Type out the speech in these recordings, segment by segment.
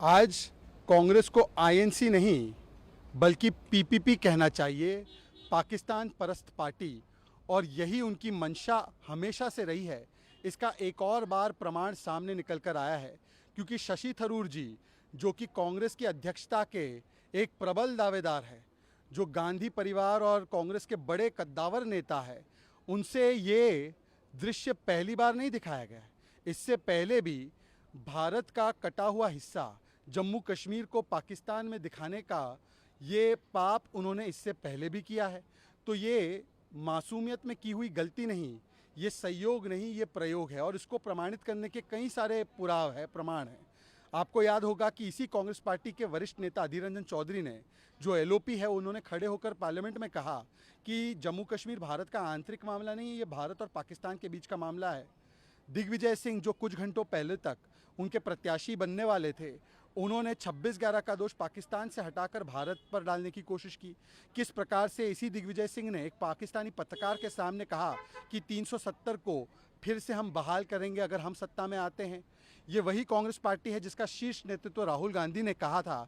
आज कांग्रेस को आईएनसी नहीं बल्कि पीपीपी कहना चाहिए, पाकिस्तान परस्त पार्टी। और यही उनकी मंशा हमेशा से रही है। इसका एक और बार प्रमाण सामने निकल कर आया है, क्योंकि शशि थरूर जी, जो कि कांग्रेस की अध्यक्षता के एक प्रबल दावेदार है, जो गांधी परिवार और कांग्रेस के बड़े कद्दावर नेता है, उनसे ये दृश्य पहली बार नहीं दिखाया गया है। इससे पहले भी भारत का कटा हुआ हिस्सा जम्मू कश्मीर को पाकिस्तान में दिखाने का ये पाप उन्होंने इससे पहले भी किया है। तो ये मासूमियत में की हुई गलती नहीं, ये संयोग नहीं, ये प्रयोग है। और इसको प्रमाणित करने के कई सारे पुराव है, प्रमाण है। आपको याद होगा कि इसी कांग्रेस पार्टी के वरिष्ठ नेता अधीर रंजन चौधरी ने, जो एलओपी है, उन्होंने खड़े होकर पार्लियामेंट में कहा कि जम्मू कश्मीर भारत का आंतरिक मामला नहीं है, ये भारत और पाकिस्तान के बीच का मामला है। दिग्विजय सिंह, जो कुछ घंटों पहले तक उनके प्रत्याशी बनने वाले थे, उन्होंने 26/11 का दोष पाकिस्तान से हटाकर भारत पर डालने की कोशिश की। किस प्रकार से इसी दिग्विजय सिंह ने एक पाकिस्तानी पत्रकार के सामने कहा कि 370 को फिर से हम बहाल करेंगे अगर हम सत्ता में आते हैं। ये वही कांग्रेस पार्टी है जिसका शीर्ष नेतृत्व राहुल गांधी ने कहा था।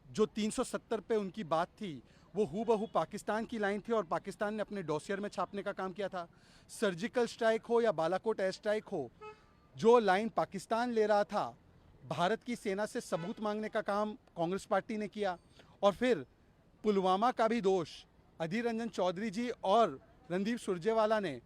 जो 370 पे उनकी बात थी, वो हूबहू पाकिस्तान की लाइन थी और पाकिस्तान ने अपने डॉसियर में छापने का काम किया था। सर्जिकल स्ट्राइक हो या बालाकोट एयर स्ट्राइक हो, जो लाइन पाकिस्तान ले रहा था, भारत की सेना से सबूत मांगने का काम कांग्रेस पार्टी ने किया। और फिर पुलवामा का भी दोष अधीर रंजन चौधरी जी और रणदीप सुरजेवाला ने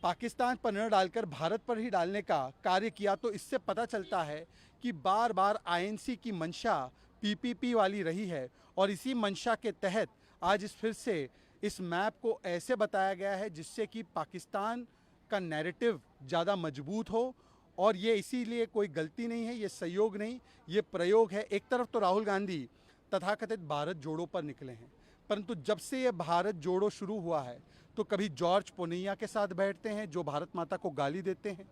पाकिस्तान पर न डालकर भारत पर ही डालने का कार्य किया। तो इससे पता चलता है कि बार बार आईएनसी की मंशा पीपीपी वाली रही है। और इसी मंशा के तहत आज फिर से इस मैप को ऐसे बताया गया है जिससे कि पाकिस्तान का नैरेटिव ज़्यादा मजबूत हो। और ये इसीलिए कोई गलती नहीं है, ये संयोग नहीं, ये प्रयोग है। एक तरफ तो राहुल गांधी तथाकथित भारत जोड़ो पर निकले हैं, परंतु जब से ये भारत जोड़ो शुरू हुआ है तो कभी जॉर्ज पोनैया के साथ बैठते हैं जो भारत माता को गाली देते हैं,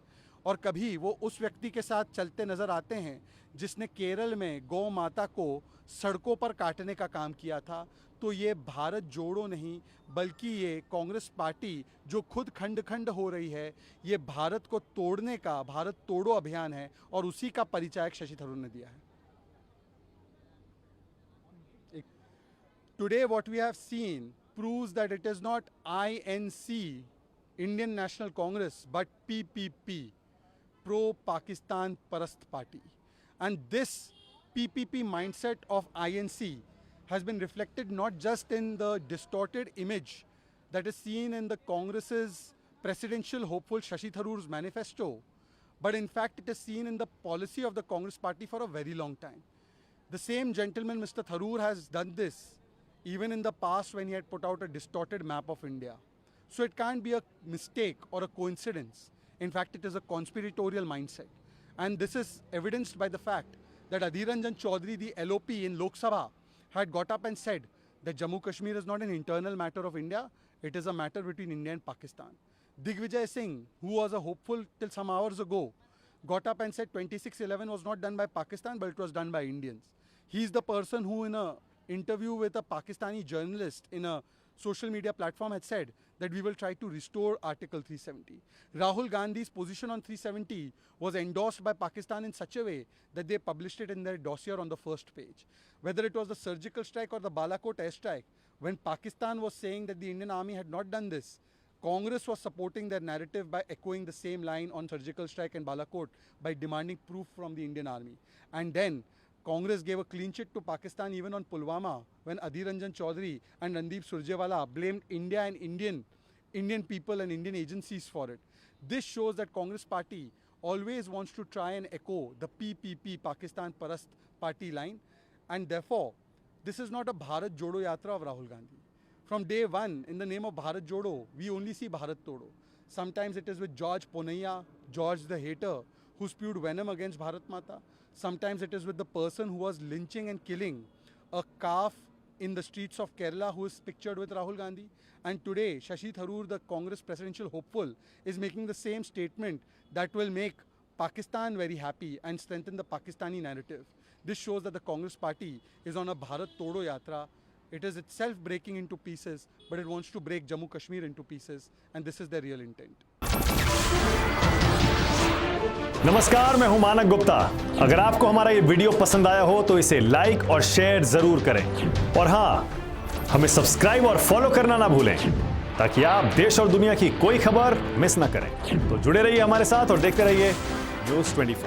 और कभी वो उस व्यक्ति के साथ चलते नज़र आते हैं जिसने केरल में गौ माता को सड़कों पर काटने का काम किया था। तो ये भारत जोड़ो नहीं बल्कि ये कांग्रेस पार्टी जो खुद खंड खंड हो रही है, ये भारत को तोड़ने का भारत तोड़ो अभियान है। और उसी का परिचायक शशि थरूर ने दिया है। Today what we have seen proves that it is not INC, Indian National Congress, but PPP, Pro-Pakistan Parast Party. And this PPP mindset of INC has been reflected not just in the distorted image that is seen in the Congress's presidential hopeful Shashi Tharoor's manifesto, but in fact it is seen in the policy of the Congress party for a very long time. The same gentleman, Mr. Tharoor, has done this even in the past when he had put out a distorted map of India. So it can't be a mistake or a coincidence. In fact, it is a conspiratorial mindset. And this is evidenced by the fact that Adhir Ranjan Chaudhary, the LOP in Lok Sabha, had got up and said that Jammu Kashmir is not an internal matter of India, it is a matter between India and Pakistan. Digvijay Singh, who was a hopeful till some hours ago, got up and said 26/11 was not done by Pakistan, but it was done by Indians. He's the person who in a interview with a Pakistani journalist in a social media platform had said that we will try to restore Article 370. Rahul Gandhi's position on 370 was endorsed by Pakistan in such a way that they published it in their dossier on the first page. Whether it was the surgical strike or the Balakot airstrike, when Pakistan was saying that the Indian army had not done this, Congress was supporting their narrative by echoing the same line on surgical strike and Balakot by demanding proof from the Indian army. And then Congress gave a clean chit to Pakistan even on Pulwama when Adhir Ranjan Chaudhary and Randeep Surjewala blamed India and Indian people and Indian agencies for it. This shows that Congress party always wants to try and echo the PPP, Pakistan Parast party line, and therefore this is not a Bharat Jodo Yatra of Rahul Gandhi. From day one, in the name of Bharat Jodo, we only see Bharat Todo. Sometimes it is with George Ponaiya, George the hater, who spewed venom against Bharat Mata. Sometimes it is with the person who was lynching and killing a calf in the streets of Kerala, who is pictured with Rahul Gandhi. And today, Shashi Tharoor, the Congress presidential hopeful, is making the same statement that will make Pakistan very happy and strengthen the Pakistani narrative. This shows that the Congress party is on a Bharat Todo Yatra. It is itself breaking into pieces, but it wants to break Jammu Kashmir into pieces, and this is their real intent. नमस्कार, मैं हूं मानक गुप्ता। अगर आपको हमारा ये video पसंद आया हो तो इसे लाइक और शेयर जरूर करें, और हां, हमें सब्सक्राइब और फॉलो करना ना भूलें ताकि आप देश और दुनिया की कोई खबर मिस ना करें। तो जुड़े रहिए हमारे साथ और देखते रहिए न्यूज़ 24।